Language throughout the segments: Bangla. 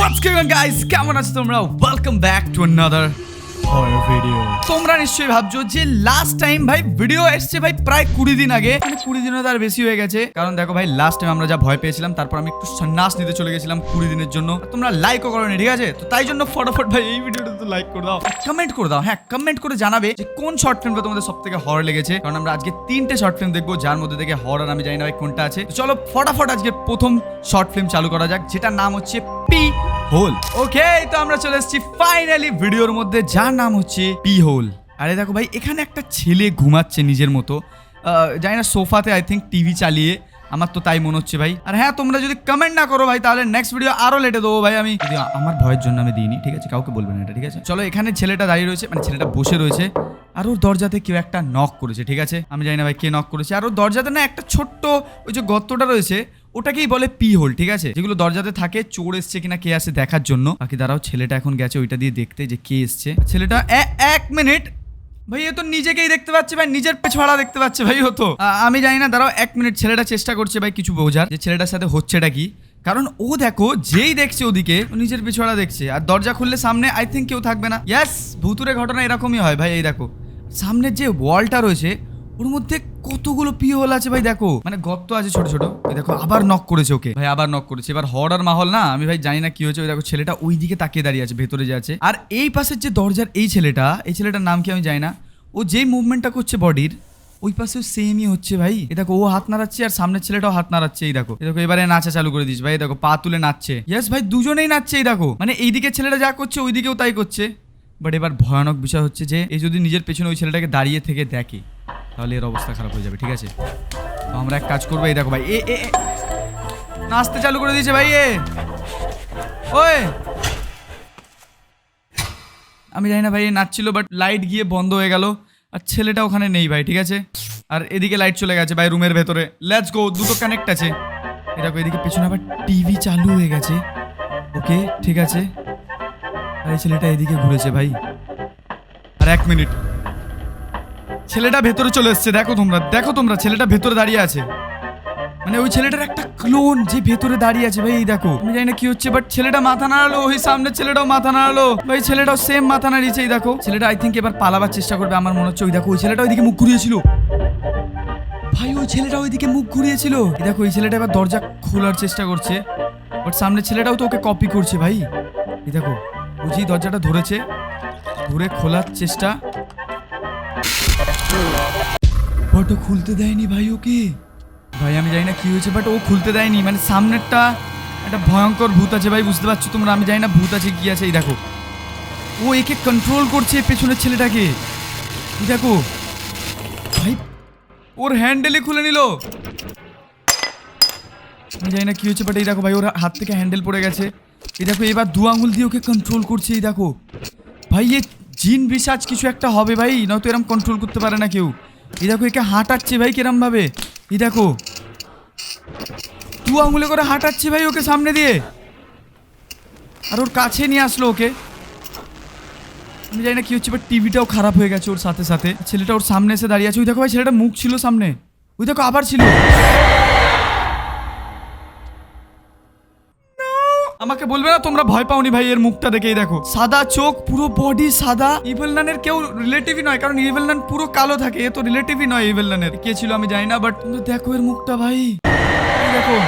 What's going on guys? কেমন আছো তোমরা? Welcome back to another horror video. তোমরা নিশ্চয়ই ভাবছো যে লাস্ট টাইম ভাই ভিডিও এসেছে ভাই প্রায় 20 দিন আগে, মানে 20 দিনও তার বেশি হয়ে গেছে। কারণ দেখো ভাই লাস্ট টাইম আমরা যা ভয় পেয়েছিলাম, তারপর আমি একটু সন্ন্যাস নিতে চলে গেছিলাম 20 দিনের জন্য। তোমরা লাইকও করোনি, ঠিক আছে? তো তাই জন্য ফটাফট ভাই এই ভিডিওটা তো লাইক করে দাও, কমেন্ট করে দাও। হ্যাঁ, কমেন্ট করে জানাবে যে কোন শর্ট ফিল্মটা তোমাদের সবথেকে হরর লেগেছে। কারণ আমরা আজকে 3টে শর্ট ফিল্ম দেখবো, যার মধ্যে থেকে হরর আমি জানি না ভাই কোনটা আছে। তো চলো ফটাফট আজকে প্রথম শর্ট ফিল্ম চালু করা যাক, যেটার নাম হচ্ছে পি হোল। ওকে, তো আমরা চলে এসেছি ফাইনালি ভিডিওর মধ্যে, যার নাম হচ্ছে পি হোল। আরে দেখো ভাই, এখানে একটা ছেলে ঘুমাচ্ছে নিজের মতো, জানি না সোফাতে, আই থিঙ্ক টিভি চালিয়ে, আমার তো তাই মনে হচ্ছে ভাই। আর হ্যাঁ, তোমরা যদি কমেন্ট না করো ভাই, তাহলে নেক্সট ভিডিও আরো লেটে দেবো ভাই। আমি আমার ভয়ের জন্য আমি দিইনি, ঠিক আছে? কাউকে বলবেন এটা, ঠিক আছে? চলো, এখানে ছেলেটা দাঁড়িয়ে রয়েছে, মানে ছেলেটা বসে রয়েছে, আর ওর দরজাতে কেউ একটা নক করেছে, ঠিক আছে? আমি জানি না ভাই কে নক করেছে। আর ওর দরজাতে না একটা ছোট্ট ওই যে গর্তটা রয়েছে, ওটাকেই বলে পি হোল, ঠিক আছে? যেগুলো দরজাতে থাকে, চোর এসছে কিনা কে আসে দেখার জন্য। বাকি দাঁড়াও, ছেলেটা এখন গেছে ওইটা দিয়ে দেখতে যে কে এসছে। ছেলেটা এক মিনিট ভাই, এ তো নিজেকেই দেখতে পাচ্ছে ভাই, নিজের পেছাড়া দেখতে পাচ্ছে ভাই ও তো। আমি জানি না, দাঁড়াও এক মিনিট। ছেলেটা চেষ্টা করছে ভাই কিছু বোঝার, যে ছেলেটার সাথে হচ্ছেটা কি। কারণ ও দেখো, যেই দেখছে ওদিকে, ও নিজের পেছাড়া দেখছে। আর দরজা খুললে সামনে আই থিঙ্ক কেউ থাকবে না। ইয়াস, ভুতুরে ঘটনা এরকমই হয় ভাই। এই দেখো সামনের যে ওয়ালটা রয়েছে, ওর মধ্যে কতগুলো পি হোল আছে ভাই, দেখো মানে গর্ত আছে ছোট ছোট। এই দেখো আবার নক করেছে ওকে ভাই, আবার নক করেছে। এবার হরর মাহল না, আমি ভাই জানি না কি হয়েছে। ওই দেখো ছেলেটা ওই দিকে তাকিয়ে দাঁড়িয়ে আছে, ভেতরে যে আছে। আর এই পাশের যে দরজার এই ছেলেটার নাম কি আমি জানি না, ও যেই মুভমেন্টটা করছে বডির, ওই পাশেও সেমই হচ্ছে ভাই। এই দেখো ও হাত নাড়াচ্ছে, আর সামনের ছেলেটাও হাত নাড়াচ্ছে। এই দেখো এবারে নাচা চালু করে দিস ভাই। এই দেখো পা তুলে নাচছে। ইয়েস ভাই, দুজনেই নাচছে। এই দেখো মানে এইদিকে ছেলেটা যা করছে, ওইদিকেও তাই করছে। বাট এবার ভয়ানক বিষয় হচ্ছে যে এই যদি নিজের পেছনে ওই ছেলেটাকে দাঁড়িয়ে থেকে দেখে, তাহলে এর অবস্থা খারাপ হয়ে যাবে, ঠিক আছে? তো আমরা এক কাজ করবো, এই দেখো ভাই এ নাচতে চালু করে দিয়েছে ভাই। ওই আমি জানি না ভাই এ নাচছিল, বাট লাইট গিয়ে বন্ধ হয়ে গেল, আর ছেলেটা ওখানে নেই ভাই, ঠিক আছে? আর এদিকে লাইট চলে গেছে ভাই রুমের ভেতরে। লেটস গো, দুটো কানেক্ট আছে। এই দেখো এদিকে পেছনে আবার টিভি চালু হয়ে গেছে। ওকে, ঠিক আছে। আর এই ছেলেটা এদিকে ঘুরেছে ভাই। আর এক মিনিট, ছেলেটা ভেতরে চলে এসছে। দেখো তোমরা ছেলেটা ভেতরে দাঁড়িয়ে আছে, মানে ওই ছেলেটার একটা ক্লোন যে ভেতরে দাঁড়িয়ে আছে ভাই। এই দেখো, আমি জানি না কি হচ্ছে, বাট ছেলেটা মাথা নাড়ালো, ওই সামনের ছেলেটাও মাথা নাড়ালো ভাই, ছেলেটাও সেম মাথা নাড়িয়েছে। এই দেখো ছেলেটা আই থিঙ্ক এবার পালাবার চেষ্টা করবে আমার মনে হচ্ছে। ওই দেখো ওই ছেলেটা ওইদিকে মুখ ঘুরিয়েছিল ভাই, ওই ছেলেটা ওইদিকে মুখ ঘুরিয়েছিল। এই দেখো এই ছেলেটা এবার দরজা খোলার চেষ্টা করছে, বাট সামনের ছেলেটাও তো ওকে কপি করছে ভাই। এই দেখো বুঝি দরজাটা ধরে খোলার চেষ্টা, বাট ও খুলতে দেয়নি ভাই ওকে। ভাই আমি জানি না কি হয়েছে, বাট ও খুলতে দেয়নি। মানে সামনেরটা একটা ভয়ঙ্কর ভূত আছে ভাই, বুঝতে পারছো তোমরা? আমি জানি না ভূত আছে কি আছে। এই দেখো ও একে কন্ট্রোল করছে, পেছনের ছেলেটাকে। এই দেখো ভাই, ওর হ্যান্ডেলই খুলে নিল। আমি জানি না কি হয়েছে, বাট এই দেখো ভাই ওর হাত থেকে হ্যান্ডেল পড়ে গেছে। এই দেখো এবার দু আঙুল দিয়ে ওকে কন্ট্রোল করছে। এই দেখো ভাই, এ জিন বিশাচ কিছু একটা হবে ভাই, নয়তো এরম কন্ট্রোল করতে পারে না কেউ। এই দেখো একে হাঁটাচ্ছে ভাই কিরম ভাবে। এই দেখো দু আঙুলে করে হাঁটাচ্ছে ভাই ওকে সামনে দিয়ে, আর ওর কাছে নিয়ে আসলো ওকে। আমি জানি না কি হচ্ছে, বাট টিভিটাও খারাপ হয়ে গেছে ওর সাথে সাথে। ছেলেটা ওর সামনে এসে দাঁড়িয়ে আছে। ওই দেখো ভাই ছেলেটা মুখ ছিল সামনে, ওই দেখো আবার ছিল। আমাকে বলবে না তোমরা ভয় পাওনি ভাই এর মুখটা দেখেই? দেখো সাদা চোখ, পুরো বডি সাদা। ইভেল নানের কেউ রিলেটিভই নয়, কারণ ইভেল নান পুরো কালো থাকে, এ তো রিলেটিভই নয় ইভেল নানের। কে ছিল আমি জানি না, বাট তোমরা দেখো এর মুখটা ভাই। দেখো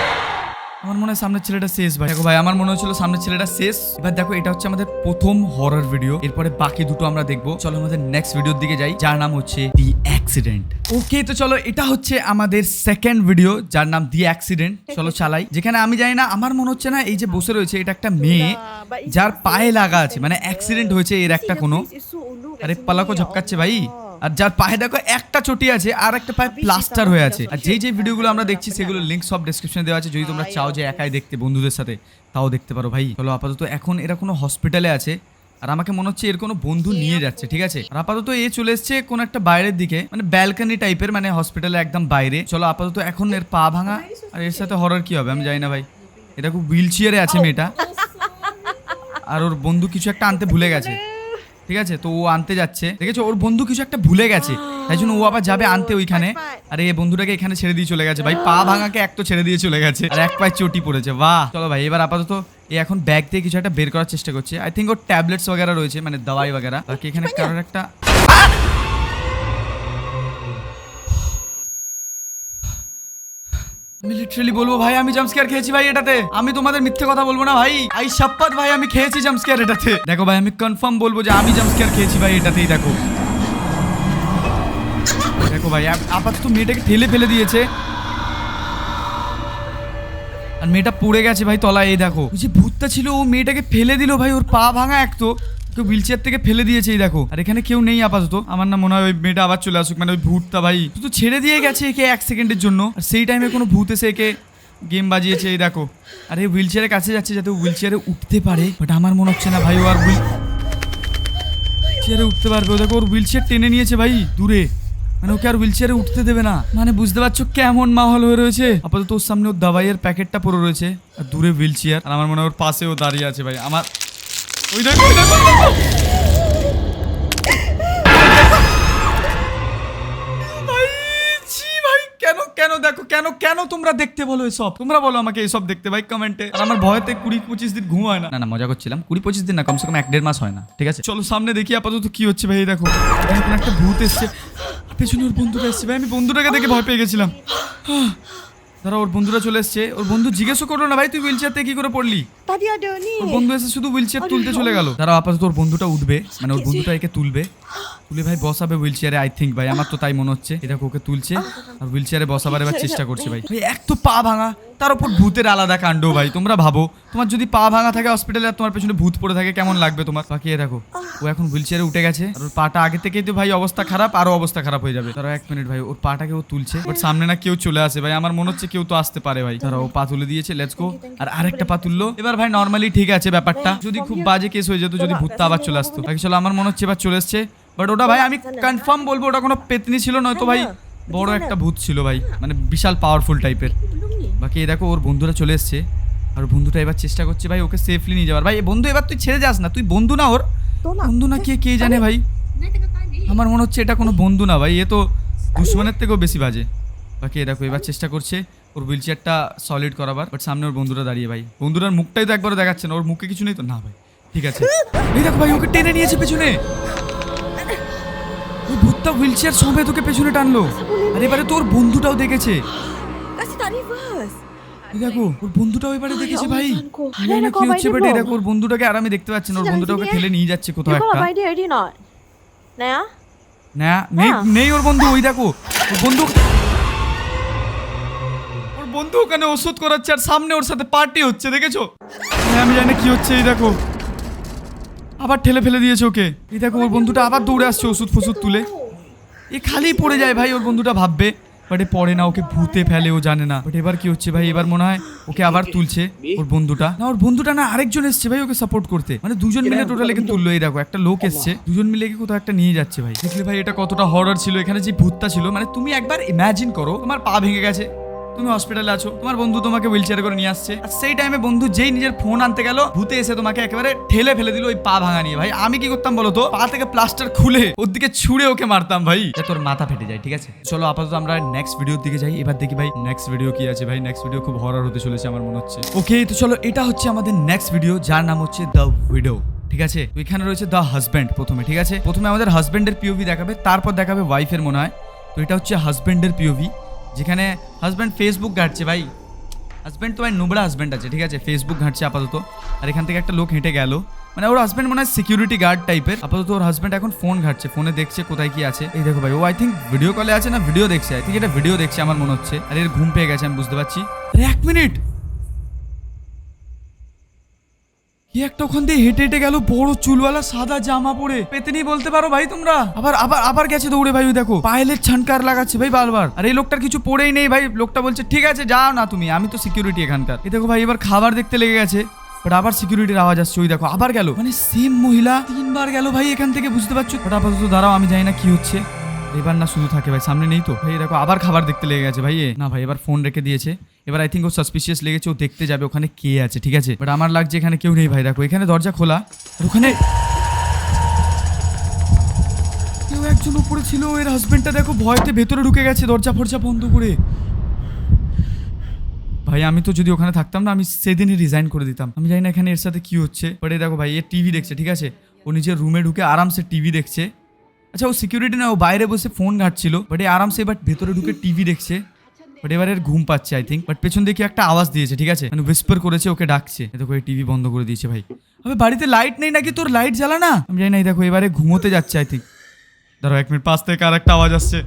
আমার মনে হয় সামনের ছেলেটা শেষ ভাই। দেখো ভাই আমার মনে হচ্ছিল সামনের ছেলেটা শেষ। এবার দেখো এটা হচ্ছে আমাদের প্রথম হরর ভিডিও, এরপরে বাকি দুটো আমরা দেখবো। চলো আমাদের নেক্সট ভিডিওর দিকে যাই, যার নাম হচ্ছে দি অ্যাক্সিডেন্ট। ওকে, তো চলো এটা হচ্ছে আমাদের সেকেন্ড ভিডিও, যার নাম দি অ্যাক্সিডেন্ট। চলো চালাই। যেখানে আমি জানি না, আমার মনে হচ্ছে না এই যে বসে রয়েছে এটা একটা মেয়ে, যার পায়ে লাগা আছে, মানে অ্যাক্সিডেন্ট হয়েছে এর একটা কোনো। আরে পালাকো ঝপকাচ্ছে ভাই। আর যার পায়ে দেখো একটা চটি আছে, আর একটা পায়ে প্লাস্টার হয়ে আছে। আর যেই ভিডিওগুলো আমরা দেখছি সেগুলোর লিঙ্ক সব ডেসক্রিপশনে দেওয়া আছে, যদি তোমরা চাও যে একাই দেখতে বন্ধুদের সাথে, তাও দেখতে পারো ভাই। চলো আপাতত এখন এরা কোনো হসপিটালে আছে, আর আমাকে মনে হচ্ছে এর কোনো বন্ধু নিয়ে যাচ্ছে, ঠিক আছে? আর আপাতত এ চলে এসছে কোন একটা বাইরের দিকে, মানে ব্যালকনি টাইপের, মানে হসপিটালে একদম বাইরে। চলো আপাতত এখন এর পা ভাঙা, আর এর সাথে হরর কি হবে আমি জানি না ভাই। এটা খুব হুইল চেয়ারে আছে মেয়েটা, আর ওর বন্ধু কিছু একটা আনতে ভুলে গেছে। ঠিক আছে, তো ও আনতে যাচ্ছে, দেখেছো ওর বন্ধু কিছু একটা ভুলে গেছে, তাই জন্য ও আবার যাবে আনতে ওইখানে। আরে এই বন্ধুটাকে এখানে ছেড়ে দিয়ে চলে গেছে ভাই, পা ভাঙাকে এক তো ছেড়ে দিয়ে চলে গেছে আর এক পায়ে চটি পড়েছে। বাহ, চলো ভাই এবার আপাতত এ এখন ব্যাগ দিয়ে কিছু একটা বের করার চেষ্টা করছে। আই থিঙ্ক ওর ট্যাবলেটস वगैरह রয়েছে, মানে দওয়াই वगैरह। বাকি এখানে কারোর একটা আমি লিটারালি বলবো ভাই আমি জাম্প স্কেয়ার খেয়েছি ভাই এটাতে, আমি তোমাদের মিথ্যে কথা বলবো না ভাই, আই শপথ ভাই আমি খেয়েছি জাম্প স্কেয়ার এটাতে। দেখো ভাই আমি কনফার্ম বলবো যে আমি জাম্প স্কেয়ার খেয়েছি ভাই এটাতেই। দেখো দেখো ভাই আপাতত মেয়েটাকে ঠেলে ফেলে দিয়েছে আর মেয়েটা পড়ে গেছে ভাই তলায়। এই দেখো ওই যে ভূতটা ছিল ও মেয়েটাকে ফেলে দিল ভাই, ওর পা ভাঙা এক তো কেউ হুইল চেয়ার থেকে ফেলে দিয়েছে। এই দেখো আর এখানে কেউ নেই আপাতত, আমার না মনে হয় ওই মেয়েটা আবার চলে আসুক, মানে ওই ভূতটা ভাই শুধু ছেড়ে দিয়ে গেছে একে 1 সেকেন্ডের জন্য, আর সেই টাইমে কোনো ভূত এসে একে গেম বাজিয়েছে। এই দেখো আর এই হুইল চেয়ারের কাছে যাচ্ছে যাতে হুইল চেয়ারে উঠতে পারে, বাট আমার মনে হচ্ছে না ভাই ও আর হুইল চেয়ারে উঠতে পারবে। ও দেখো ওর হুইল চেয়ার টেনে নিয়েছে ভাই দূরে, মানে ওকে আর হুইল চেয়ারে উঠতে দেবে না, মানে বুঝতে পারছো কেমন মাহল হয়ে রয়েছে। আপাতত ওর সামনে ওর দাবাইয়ের প্যাকেটটা পড়ে রয়েছে আর দূরে হুইল চেয়ার, আর আমার মনে হয় ওর পাশেও দাঁড়িয়ে আছে ভাই। আমার ওই দেখো ওই দেখো ভাই, ছি ভাই, কেন কেন দেখো কেন কেন তোমরা দেখতে বলো এসব, তোমরা বলো আমাকে এসব দেখতে ভাই কমেন্টে। আর আমার ভয়তে 20-25 দিন ঘুম হয় না। না মজা করছিলাম, 20-25 দিন না, কমসে কম 1-1.5 মাস হয় না। ঠিক আছে চলো সামনে দেখি আপাতত কি হচ্ছে ভাই। দেখো এখানে কোনো একটা ভূত এসছে, পেছনে ওর বন্ধুটা এসছে ভাই, আমি বন্ধুটাকে দেখে ভয় পেয়ে গেছিলাম। দাঁড়া ওর বন্ধুরা চলে এসছে, ওর বন্ধু জিজ্ঞেসও করলো না ভাই তুই হুইল চেয়ার থেকে কি করে পড়লি, ওর বন্ধু এসে শুধু হুইল চেয়ার তুলতে চলে গেল। দাঁড়া আপাতত ওর বন্ধুটা উঠবে, মানে ওর বন্ধুটা একে তুলবে, তুলে ভাই বসাবে হুইল চেয়ারে। আই থিঙ্ক ভাই আমার তো তাই মনে হচ্ছে, এটা ওকে তুলছে আর হুইল চেয়ারে বসাবার এবার চেষ্টা করছে ভাই। ভাই এক তো পা ভাঙা, তার উপর ভূতের আলাদা কাণ্ড ভাই। তোমরা ভাবো তোমার যদি পা ভাঙা থাকে হসপিটালে আর তোমার পেছনে ভূত পড়ে থাকে কেমন লাগবে তোমার। বাকি দেখো ও এখন হুইল চেয়ারে উঠে গেছে আর ওর পাটা আগে থেকেই তো ভাই অবস্থা খারাপ, আরো অবস্থা খারাপ হয়ে যাবে। তারা 1 মিনিট ভাই ওর পাটাকে ও তুলছে, বাট সামনে না কেউ চলে আসে ভাই, আমার মনে হচ্ছে কেউ তো আসতে পারে ভাই। তারা ও পা তুলে দিয়েছে, লেটস গো। আর আরেকটা পা তুললো এবার ভাই, নর্মালি ঠিক আছে ব্যাপারটা, যদি খুব বাজে কেস হয়ে যেত, যদি ভূতটা আবার চলে আসতো। বাকি চলো আমার মনে হচ্ছে এবার চলে এসছে, বাট ওটা ভাই আমি কনফার্ম বলবো ওটা কোনো পেতনি ছিল, নয়তো ভাই বড় একটা ভূত ছিল ভাই, মানে বিশাল পাওয়ারফুল টাইপের। বাকি এই দেখো ওর বন্ধুরা চলে এসছে আর বন্ধুটা এবার চেষ্টা করছে ভাই ওকে সেফলি নিয়ে যাওয়ার। ভাই বন্ধু এবার তুই ছেড়ে যাস না, তুই বন্ধু না ওর, বন্ধু না কে জানে ভাই, আমার মনে হচ্ছে এটা কোনো বন্ধু না ভাই, এ তো দুশ্মনের থেকেও বেশি বাজে। বাকি এই দেখো এবার চেষ্টা করছে ওর হুইল চেয়ারটা সলিড করাবার, বাট সামনে ওর বন্ধুরা দাঁড়িয়ে ভাই, বন্ধুরার মুখটাই তো একবারও দেখাচ্ছে না, ওর মুখে কিছু নেই তো না ভাই। ঠিক আছে এই দেখো ভাই ওকে টেনে নিয়েছে পেছনে, ওই ভূতটা হুইল চেয়ার সমেত ওকে পেছনে টানলো, আর এবারে তোর বন্ধুটাও দেখেছে। দেখো ওর বন্ধুটাও এবারে দেখেছে ভাই, কি হচ্ছে বাট এই দেখো ওর বন্ধুটাকে আর আমি দেখতে পাচ্ছি না, ওর বন্ধুটা ওকে ঠেলে নিয়ে যাচ্ছে কোথাও একটা। না নেই ওর বন্ধু, ওই দেখো ওর বন্ধু ওখানে ওষুধ করাচ্ছে আর সামনে ওর সাথে পার্টি হচ্ছে, দেখেছো? আমি জানি কি হচ্ছে। এই দেখো আবার ঠেলে ফেলে দিয়েছে ওকে। এই দেখো ওর বন্ধুটা আবার দৌড়ে আসছে ওষুধ ফষুধ তুলে, এ খালি পড়ে যায় ভাই। ওর বন্ধুটা ভাববে বাট এ পড়ে না, ওকে ভূতে ফেলে, ও জানে না। বাট এবার কি হচ্ছে ভাই, এবার মনে হয় ওকে আবার তুলছে ওর বন্ধুটা। না ওর বন্ধুটা না আরেকজন এসছে ভাই ওকে সাপোর্ট করতে, মানে দুজন মিলে টোটাল একে তুললো। এই দেখো একটা লোক এসছে, দুজন মিলে কোথাও একটা নিয়ে যাচ্ছে ভাই। দেখলে ভাই এটা কতটা হরর ছিল, এখানে যে ভূতটা ছিল, মানে তুমি একবার ইমাজিন করো তোমার পা ভেঙে গেছে, তুমি হসপিটালে আছো, তোমার বন্ধু তোমাকে হুইল চেয়ার করে নিয়ে আসছে, আর সেই টাইমে বন্ধু যেই নিজের ফোন আনতে গেল ভূতে এসে তোমাকে একেবারে ঠেলে ফেলে দিল ওই পা ভাঙা নিয়ে। ভাই আমি কি করতাম বলো তো, পা থেকে প্লাস্টার খুলে ওর দিকে ছুঁড়ে ওকে মারতাম ভাই, তোর মাথা ফেটে যায়। ঠিক আছে চলো আপাতত আমরা নেক্সট ভিডিওর দিকে যাই, এবার দেখি ভাই নেক্সট ভিডিও কি আছে। ভাই নেক্সট ভিডিও খুব হরর হতে চলেছে আমার মনে হচ্ছে। ওকে তো চলো এটা হচ্ছে আমাদের নেক্সট ভিডিও, যার নাম হচ্ছে দ্য উইডো। ঠিক আছে তো এখানে রয়েছে দ্য হাজব্যান্ড প্রথমে। ঠিক আছে প্রথমে আমাদের হাজব্যান্ডের পিওভি দেখাবে, তারপর দেখাবে ওয়াইফের মনে হয়। তো এটা হচ্ছে হাজব্যান্ডের পিওভি, যেখানে হাজব্যান্ড ফেসবুক ঘাঁটছে ভাই। হাজব্যান্ড তো ভাই নোবড়া হাজব্যান্ড আছে, ঠিক আছে ফেসবুক ঘাঁটছে আপাতত। আর এখান থেকে একটা লোক হেঁটে গেল, মানে ওর হাজব্যান্ড মনে হয় সিকিউরিটি গার্ড টাইপের। আপাতত ওর হাজব্যান্ড এখন ফোন ঘাঁটছে, ফোনে দেখছে কোথায় কি আছে। এই দেখো ভাই ও আই থিঙ্ক ভিডিও কলে আছে না ভিডিও দেখছে, আই থিঙ্ক এটা ভিডিও দেখছে আমার মনে হচ্ছে। আর এর ঘুম পেয়ে গেছে আমি বুঝতে পারছি। আরে 1 মিনিট, কি একটা ওখান দিয়ে হেঁটে হেঁটে গেল, বড় চুলওয়ালা সাদা জামা পরে, পেতেনি বলতে পারো ভাই তোমরা। আবার আবার আবার গেছে দৌড়ে ভাই, ওই দেখো পায়েলের ছানকার লাগাচ্ছে ভাই বারবার। আর এই লোকটার কিছু পড়েই নেই ভাই, লোকটা বলছে ঠিক আছে যাও না তুমি, আমি তো সিকিউরিটি এখানকার। এই দেখো ভাই এবার খাবার দেখতে লেগে গেছে, বাট আবার সিকিউরিটির আওয়াজ আসছে। ওই দেখো আবার গেল, মানে সেম মহিলা 3 বার গেল ভাই এখান থেকে, বুঝতে পারছো? বাট আপাতত দাঁড়াও, আমি জানি না কি হচ্ছে। এবার না শুধু থাকে ভাই, সামনে নেই তো ভাই। দেখো আবার খাবার দেখতে লেগে গেছে ভাই। না ভাই এবার ফোন রেখে দিয়েছে, এবার আই থিঙ্ক ও সাসপিশিয়াস লেগেছে, ও দেখতে যাবে ওখানে কে আছে। ঠিক আছে বাট আমার লাগছে এখানে কেউ নেই ভাই। দেখো এখানে দরজা খোলা, আর ওখানে আরেকজন উপরে ছিল, এর হাজবেন্ডটা দেখো ভয়তে ভেতরে ঢুকে গেছে দরজা ফরজা বন্ধ করে। ভাই আমি তো যদি ওখানে থাকতাম না, আমি সেদিনই রিজাইন করে দিতাম। আমি জানি না এখানে এর সাথে কি হচ্ছে, বাট এই দেখো ভাই এ টিভি দেখছে, ঠিক আছে, ও নিজের রুমে ঢুকে আরামসে টিভি দেখছে। আচ্ছা ও সিকিউরিটি না, ও বাইরে বসে ফোন ঘাটছিল, বাট এই আরামসে এবার ভেতরে ঢুকে টিভি দেখছে। বাট এবার এর ঘুম পাচ্ছে আই থিঙ্ক, বাট পেছন দিকে একটা আওয়াজ দিয়েছে, ঠিক আছে, মানে হুইসপার করেছে, ওকে ডাকছে। দেখো এই টিভি বন্ধ করে দিয়েছে ভাই। আবে বাড়িতে লাইট নেই নাকি, তোর লাইট জ্বালা না? আমি জানি না, দেখো এবারে ঘুমোতে যাচ্ছে আই থিঙ্ক। ধরো 1 মিনিট, পাশ থেকে আর একটা আওয়াজ আসছে,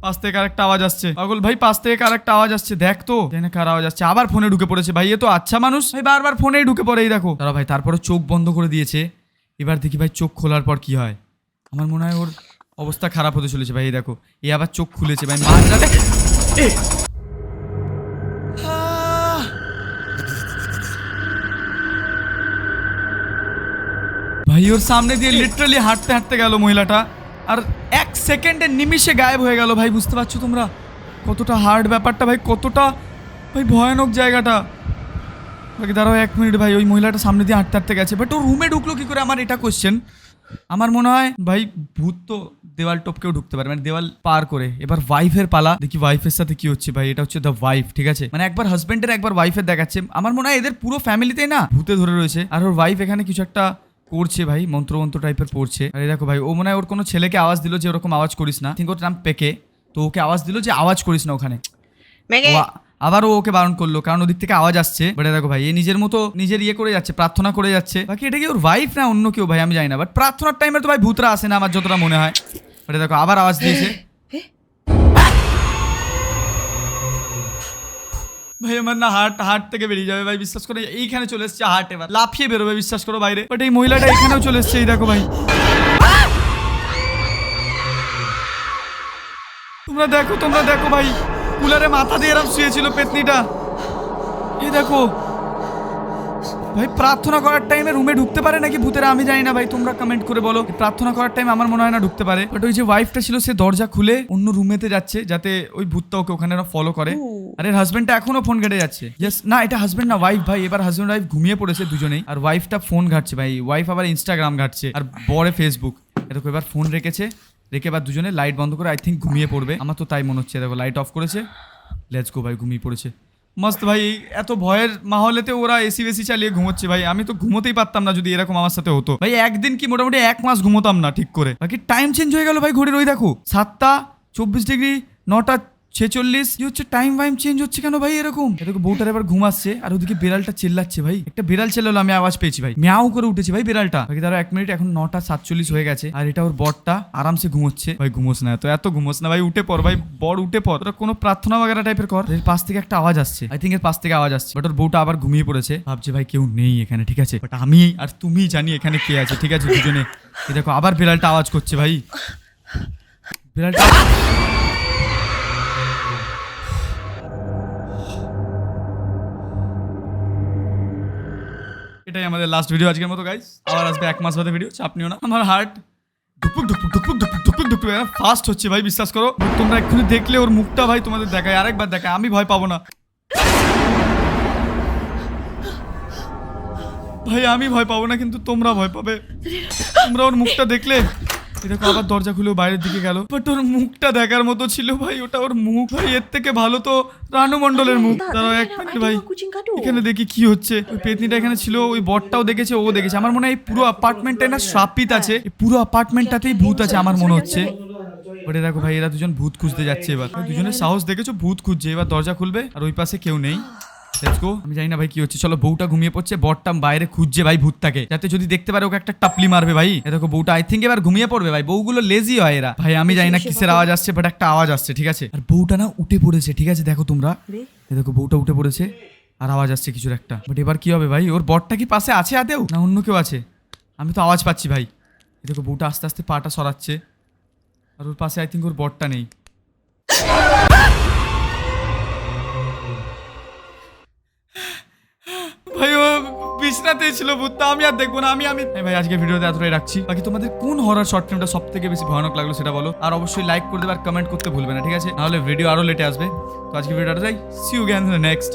পাশ থেকে আরেকটা আওয়াজ আসছে। পাগল ভাই, পাশ থেকে আরেকটা আওয়াজ আসছে, দেখ তো জানি কার আওয়াজ আসছে। আবার ফোনে ঢুকে পড়েছে ভাই, এ তো আচ্ছা মানুষ ভাই, বারবার ফোনেই ঢুকে পড়ে। এই দেখো দাঁড়া ভাই, তারপরে চোখ বন্ধ করে দিয়েছে। এবার দেখি ভাই চোখ খোলার পর কি হয়। আমার মনে হয় ওর অবস্থা খারাপ হতে চলেছে ভাই। এই দেখো এ আবার চোখ খুলেছে ভাই, মাঝরাতে। ভাই ওর সামনে দিয়ে লিটারালি হাঁটতে হাঁটতে গেল মহিলাটা, আর 1 সেকেন্ডে নিমিষে গায়েব হয়ে গেল ভাই। বুঝতে পারছো তোমরা কতটা হার্ড ব্যাপারটা ভাই, কতটা ভাই ভয়ানক জায়গাটা। বাকি দাঁড়াও 1 মিনিট ভাই, ওই মহিলাটা সামনে দিয়ে হাঁটতে হাঁটতে গেছে, বাট ও রুমে ঢুকলো কি করে, আমার এটা কোশ্চেন। আমার মনে হয় ভাই ভূত তো দেওয়াল টপকেও ঢুকতে পারে, মানে দেওয়াল পার করে। এবার ওয়াইফের পালা, দেখি ওয়াইফের সাথে কি হচ্ছে ভাই। এটা হচ্ছে দ্য ওয়াইফ, ঠিক আছে, মানে একবার হাজবেন্ডের একবার ওয়াইফের দেখাচ্ছে। আমার মনে হয় এদের পুরো ফ্যামিলিতেই না ভূতে ধরে রয়েছে, আর ওর ওয়াইফ এখানে কিছু একটা করছে ভাই, মন্ত্র টাইপের পড়ছে। আর এই দেখো ভাই ও মনে হয় ওর কোনো ছেলেকে আওয়াজ দিল যে ওরকম আওয়াজ করিস না, ঠিক ওর নাম পেকে, তো ওকে আওয়াজ দিল যে আওয়াজ করিস না ওখানে। আবার ও ওকে বারণ করলো কারণ ওদিক থেকে আওয়াজ আসছে। বাট দেখো ভাই এ নিজের মতো নিজের ইয়ে করে যাচ্ছে, প্রার্থনা করে যাচ্ছে। বাকি এটা কি ওর ওয়াইফ না অন্য কেউ ভাই আমি জানি না, বাট প্রার্থনার টাইমে তো ভাই ভূতরা আসে না আমার যতটা মনে হয়। বাট দেখো আবার আওয়াজ দিয়েছে ভাই। আমার না হার্ট থেকে বেরিয়ে যাবে ভাই, বিশ্বাস করে। এইখানে চলে এসছে হার্ট, এবার লাফিয়ে বেরোবে বিশ্বাস করো বাইরে। বাট এই মহিলাটা এখানেও চলে এসছে, এই দেখো ভাই। তোমরা দেখো ভাই, কুলারে মাথা দিয়ে এরকম শুয়েছিল পেতনিটা। এই দেখো ভাই, প্রার্থনা করার টাইমে রুমে ঢুকতে পারে নাকি ভূতেরা আমি জানি না ভাই, তোমরা কমেন্ট করে বলো। প্রার্থনা করার টাইম আমার মনে হয় না ঢুকতে পারে, বাট ওই যে ওয়াইফটা ছিল সে দরজা খুলে অন্য রুমেতে যাচ্ছে যাতে ওই ভূতটা ওকে ওখানে ফলো করে। আর এর হাজবেন্ডটা এখনো ফোন ঘেটে যাচ্ছে। না এটা হাজবেন্ড না, ওয়াইফ ভাই। এবার হাজবেন্ড ওয়াইফ ঘুমিয়ে পড়েছে দুজনেই, আর ওয়াইফটা ফোন ঘাটছে ভাই। ওয়াইফ আবার ইনস্টাগ্রাম ঘাটছে আর বড়ে ফেসবুক। দেখো এবার ফোন রেখে এবার দুজনে লাইট বন্ধ করে আই থিঙ্ক ঘুমিয়ে পড়বে, আমার তো তাই মনে হচ্ছে। দেখো লাইট অফ করেছে, লেটস গো ভাই, ঘুমিয়ে পড়েছে মস্ত ভাই। এত ভয়ের মাহলেতে ওরা এসি বেসি চালিয়ে ঘুমোচ্ছে ভাই, আমি তো ঘুমোতেই পারতাম না যদি এরকম আমার সাথে হতো ভাই। একদিন কি মোটামুটি 1 মাস ঘুমোতাম না ঠিক করে। বাকি টাইম চেঞ্জ হয়ে গেল ভাই ঘড়ির, ওই দেখো 7টা 24 ডিগ্রি 9টা 46 কি হচ্ছে, টাইম চেঞ্জ হচ্ছে কেন ভাই এরকম? এদিকে বউটার এবার ঘুম আসছে, আর ওদিকে বেড়ালটা চিল্লাচ্ছে ভাই। একটা বেড়াল চিল্লালো, আমি আওয়াজ পেয়েছি ভাই, মিয়াও করে উঠেছে ভাই বেড়ালটা। বাকি তারা 1 মিনিট, এখন 9টা 47 হয়ে গেছে, আর এটা ওর বরটা আরামসে ঘুমোচ্ছে ভাই। ঘুমোস না, এত ঘুমোস না ভাই, উঠে পড় ভাই, বর উঠে পড়। তোরা কোনো প্রার্থনা বাগেরা টাইপের কর। এর পাশ থেকে একটা আওয়াজ আসছে, আই থিঙ্ক এর পাশ থেকে আওয়াজ আসছে, বাট ওর বউটা আবার ঘুমিয়ে পড়েছে, ভাবছে ভাই কেউ নেই এখানে, ঠিক আছে, বাট আমি আর তুমি জানি এখানে কে আছে, ঠিক আছে দুজনে। এই দেখো আবার বেড়ালটা আওয়াজ করছে ভাই, বেড়ালটা। এটাই আমাদের লাস্ট ভিডিও আজকের মতো গাইস। আবার আসবে 1 মাস বাদে ভিডিও, চাপ নিও না। আমার হার্ট ধুকপুক ফাস্ট হচ্ছে ভাই, বিশ্বাস করো। তোমরা এক্ষুনি দেখলে ওর মুখটা ভাই, তোমাদের দেখায়, আরেকবার দেখায়, আমি ভয় পাবো না ভাই, আমি ভয় পাবো না, কিন্তু তোমরা ভয় পাবে। তোমরা ওর মুখটা দেখলে, দেখো আবার দরজা খুলে বাইরের দিকে গেল, বাট ওর মুখটা দেখার মতো ছিল ভাই, ওটা ওর মুখ ভাই। এর থেকে ভালো তো রানু মণ্ডলের মুখ। দাঁড়াও 1 মিনিট ভাই, এখানে দেখি কি হচ্ছে। ওই পেতনিটা এখানে ছিল, ওই বটটাও দেখেছে, ও দেখেছে। আমার মনে হয় এই পুরো অ্যাপার্টমেন্টটাই না শ্রাপিত আছে, পুরো অ্যাপার্টমেন্টটাতেই ভূত আছে আমার মনে হচ্ছে। ওটা দেখো ভাই, এরা দুজন ভূত খুঁজতে যাচ্ছে। এবার দুজনের সাহস দেখেছো, ভূত খুঁজছে। এবার দরজা খুলবে, আর ওই পাশে কেউ নেই। Let's go. আমি জানি না ভাই কি হচ্ছে, চলো। বউটা ঘুমিয়ে পড়ছে, বরটা বাইরে খুঁজছে ভাই ভূতটাকে, যাতে যদি দেখতে পারে ওকে একটা টাপলি মারবে ভাই। এ দেখো বউটা আই থিঙ্ক এবার ঘুমিয়ে পড়বে ভাই। বউগুলো লেজি হয় এরা ভাই, আমি জানি না কিসের আওয়াজ আসছে, বাট একটা আওয়াজ আসছে, ঠিক আছে। আর বউটা না উঠে পড়েছে, ঠিক আছে, দেখো তোমরা, এ দেখো বউটা উঠে পড়েছে, আর আওয়াজ আসছে কিছুর একটা। বাট এবার কি হবে ভাই, ওর বরটা কি পাশে আছে আদেও, না অন্য কেউ আছে? আমি তো আওয়াজ পাচ্ছি ভাই। এ দেখো বউটা আস্তে আস্তে পাটা সরাচ্ছে, আর ওর পাশে আই থিঙ্ক ওর বরটা নেই। ভাই ও বিছনাতেই ছিল ভূতটা, আমি আর দেখবো না। আমি ভাই আজকে ভিডিওতে এতটাই রাখছি। বাকি তোমাদের কোন হরর শর্ট ফিল্মটা সব থেকে বেশি ভয়ানক লাগলো সেটা বলো, আর অবশ্যই লাইক করে দেবে আর কমেন্ট করতে ভুলবে না, ঠিক আছে, নাহলে ভিডিও আরো লেটে আসবে। তো আজকে ভিডিওটা যাই, see you again in the next